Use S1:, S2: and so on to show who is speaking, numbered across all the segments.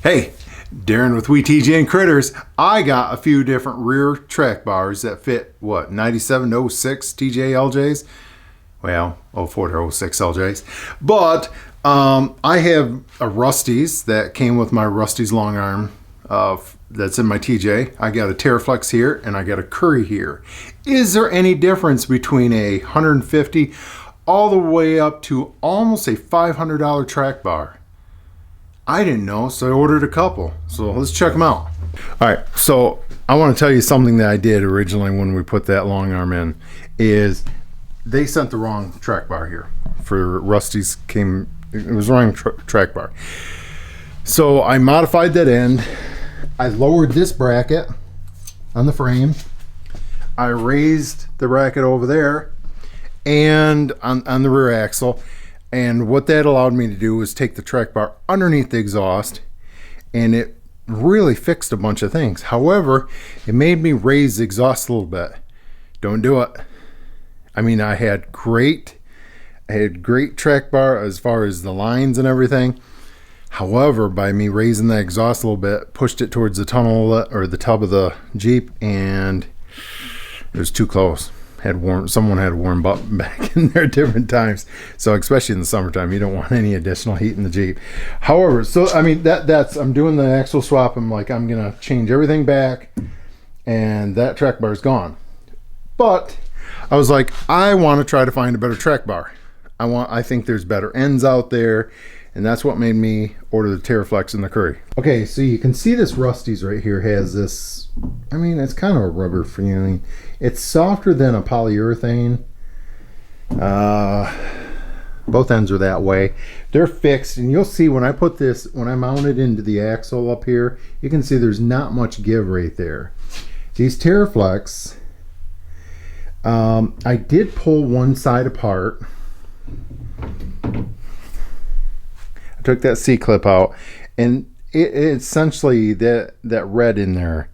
S1: Hey, Darren with TJ and Critters. I got a few different rear track bars that fit, 97 to 06 TJ LJs? Well, 04 to 06 LJs. But I have a Rusty's that came with my Rusty's long arm that's in my TJ. I got a Terraflex here and I got a Curry here. Is there any difference between a $150 all the way up to almost a $500 track bar? I didn't know, so I ordered a couple. So let's check them out. All right, so I want to tell you something that I did originally when we put that long arm in is they sent the wrong track bar here for Rusty's. It was the wrong track bar. So I modified that end. I lowered this bracket on the frame. I raised the bracket over there and on the rear axle. And what that allowed me to do was take the track bar underneath the exhaust, and it really fixed a bunch of things. However, it made me raise the exhaust a little bit. Don't do it. I mean, I had great track bar as far as the lines and everything. However, by me raising the exhaust a little bit, pushed it towards the tunnel or the tub of the Jeep, and it was too close. Someone had warm up back in there at different times. So especially in the summertime, you don't want any additional heat in the Jeep. However, so I mean I'm doing the axle swap. I'm gonna change everything back, and that track bar is gone. But I was like, I want to try to find a better track bar. I think there's better ends out there, and that's what made me order the Terraflex and the Curry. Okay, so you can see this Rusty's right here has this, I mean, it's kind of a rubber feeling. It's softer than a polyurethane. Both ends are that way. They're fixed, and you'll see when I mount it into the axle up here, you can see there's not much give right there. These Terraflex, I did pull one side apart. I took that C-clip out, and it essentially, that red in there,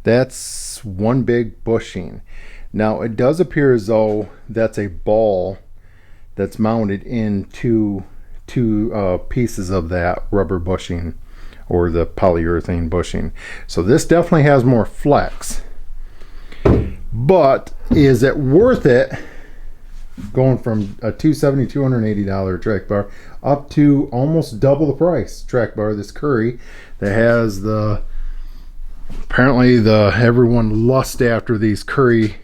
S1: that's one big bushing. Now it does appear as though that's a ball that's mounted into two pieces of that rubber bushing or the polyurethane bushing. So this definitely has more flex. But is it worth it going from a $280 track bar up to almost double the price track bar, this Curry, that has apparently everyone lusts after these Curry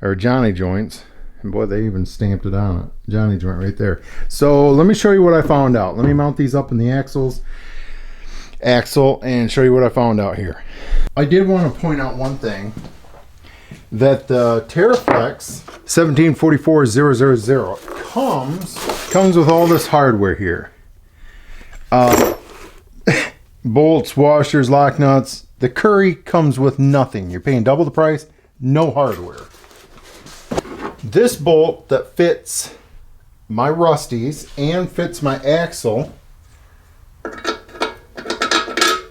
S1: or Johnny joints, and boy, they even stamped it on it, Johnny joint right there. So let me show you what I found out. Let me mount these up in the axle and show you what I found out here. I did want to point out one thing, that the Terraflex 1744000 comes with all this hardware here. Bolts, washers, lock nuts. The Curry comes with nothing. You're paying double the price, no hardware. This bolt that fits my Rusty's and fits my axle,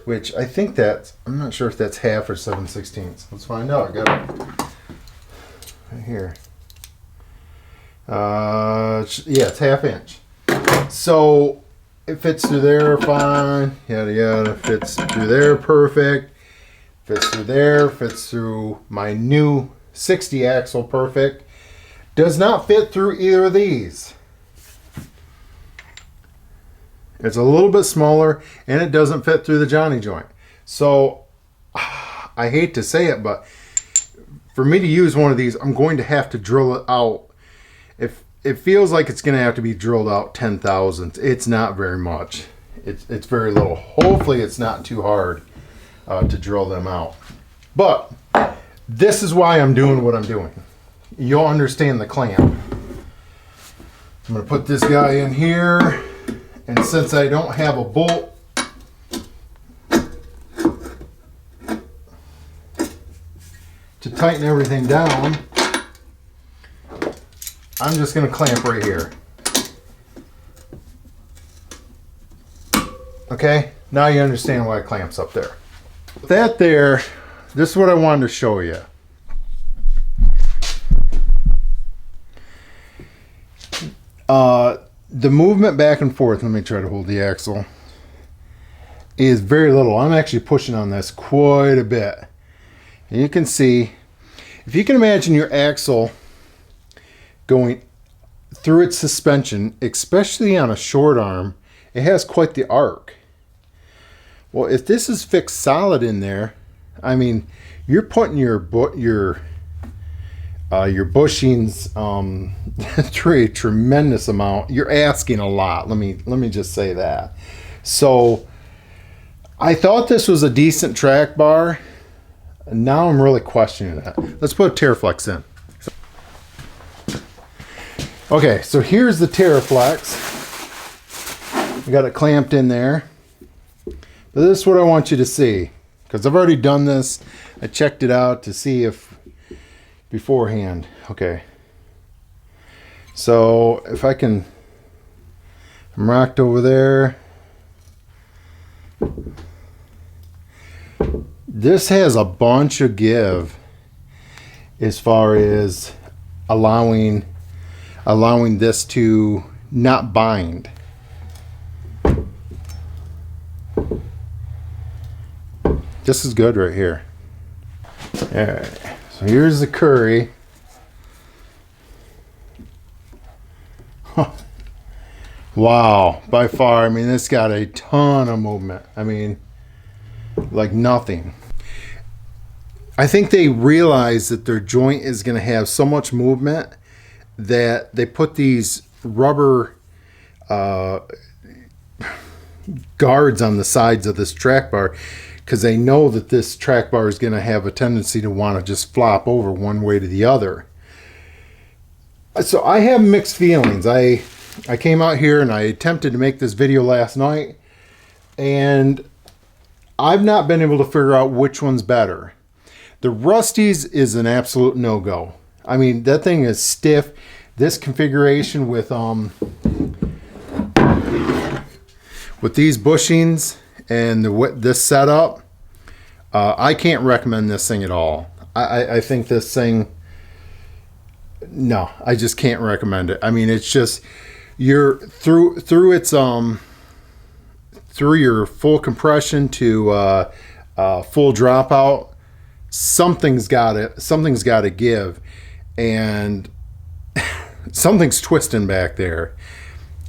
S1: which I think I'm not sure if that's half or 7/16. Let's find out. I got it right here. Yeah, it's ½ inch. So it fits through there fine, yada yada, fits through there perfect, fits through there, fits through my new 60 axle perfect. Does not fit through either of these. It's a little bit smaller, and it doesn't fit through the Johnny joint. So I hate to say it, but for me to use one of these, I'm going to have to drill it out. If it feels like it's going to have to be drilled out 10 thousandths, it's not very much. It's very little. Hopefully it's not too hard to drill them out. But this is why I'm doing what I'm doing. You'll understand the clamp. I'm going to put this guy in here, and since I don't have a bolt to tighten everything down, I'm just going to clamp right here. Okay, now you understand why it clamps up there. That there, this is what I wanted to show you. The movement back and forth, let me try to hold the axle, is very little. I'm actually pushing on this quite a bit. And you can see, if you can imagine your axle going through its suspension, especially on a short arm, it has quite the arc. Well, if this is fixed solid in there, I mean, you're putting your bushings through a tremendous amount. You're asking a lot. Let me just say that. So I thought this was a decent track bar. Now I'm really questioning that. Let's put Terraflex in. Okay, so here's the Terraflex. I got it clamped in there. But this is what I want you to see, because I've already done this. I checked it out to see if beforehand. Okay. So if I can, I'm rocked over there. This has a bunch of give as far as allowing this to not bind. This is good right here. All right, so here's the Curry. Wow, by far, I mean, this got a ton of movement. I mean, like nothing. I think they realize that their joint is going to have so much movement that they put these rubber guards on the sides of this track bar, because they know that this track bar is going to have a tendency to want to just flop over one way to the other. So I have mixed feelings. I came out here and I attempted to make this video last night, and I've not been able to figure out which one's better. The Rusty's is an absolute no-go. I mean, that thing is stiff. This configuration with these bushings and this setup, I can't recommend this thing at all. I think this thing, no, I just can't recommend it. I mean, it's just, you're through its through your full compression to full dropout, something's got to give, and something's twisting back there.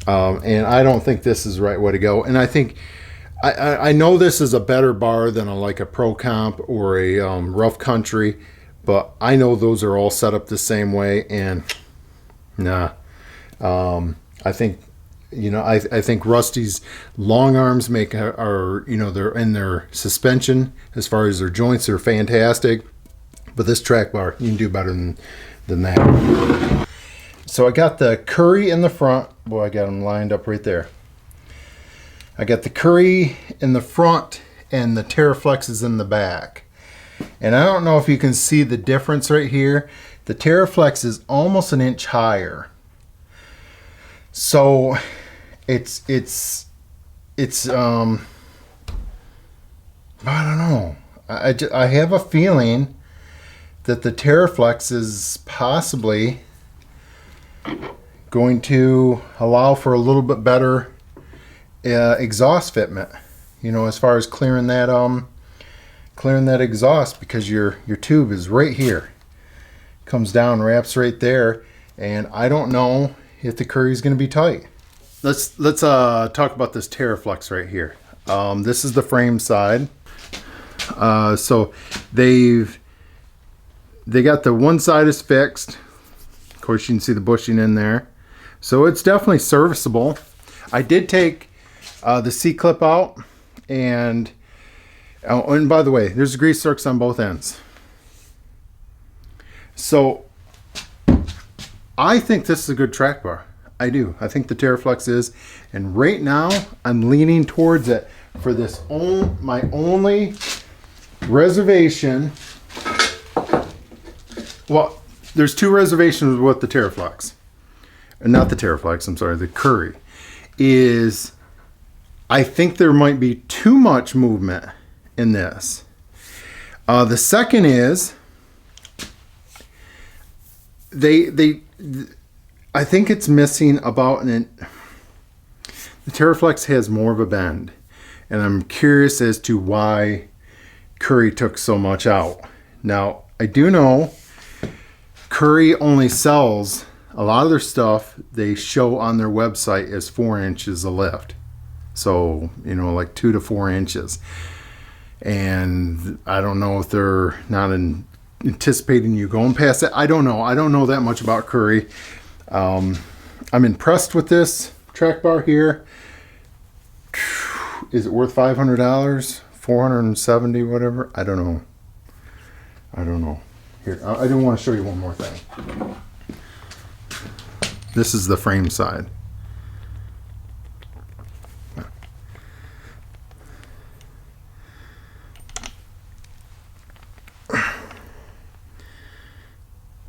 S1: And I don't think this is the right way to go. And I think I know this is a better bar than like a Pro Comp or a Rough Country, but I know those are all set up the same way, and nah. I think, you know, I think Rusty's long arms are, you know, they're in their suspension as far as their joints are fantastic, but this track bar, you can do better than that. So I got the Curry in the front. Boy, I got them lined up right there. I got the Curry in the front and the Terraflex is in the back. And I don't know if you can see the difference right here. The Terraflex is almost an inch higher. So it's I don't know. I have a feeling that the Terraflex is possibly going to allow for a little bit better exhaust fitment, you know, as far as clearing that exhaust, because your tube is right here, comes down, wraps right there, and I don't know if the Curry is going to be tight. Let's talk about this Terraflex right here. This is the frame side. So they got the one side is fixed. Of course, you can see the bushing in there, so it's definitely serviceable. I did take the C-clip out, and by the way, there's grease zerks on both ends. So I think this is a good track bar. I do. I think the Terraflex is, and right now I'm leaning towards it for this my only reservation. Well, there's two reservations with the Terraflex, not the Terraflex, I'm sorry, the Curry, is I think there might be too much movement in this. The second is I think it's missing about the Terraflex has more of a bend, and I'm curious as to why Curry took so much out. Now, I do know Curry only sells a lot of their stuff they show on their website is 4 inches of lift. So, you know, like 2 to 4 inches. And I don't know if they're not anticipating you going past that. I don't know. I don't know that much about Curry. I'm impressed with this track bar here. Is it worth $500? $470, whatever? I don't know. I don't know. Here, I do want to show you one more thing. This is the frame side.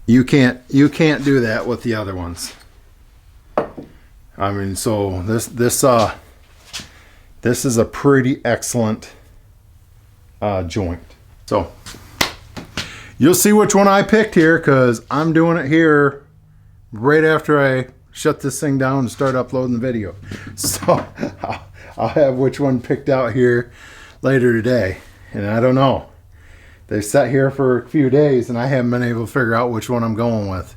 S1: You can't do that with the other ones. I mean, so this is a pretty excellent joint. So you'll see which one I picked here, because I'm doing it here right after I shut this thing down and start uploading the video. So I'll have which one picked out here later today. And I don't know. They've sat here for a few days and I haven't been able to figure out which one I'm going with,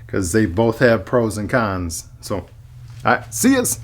S1: because they both have pros and cons. So, all right, see yous.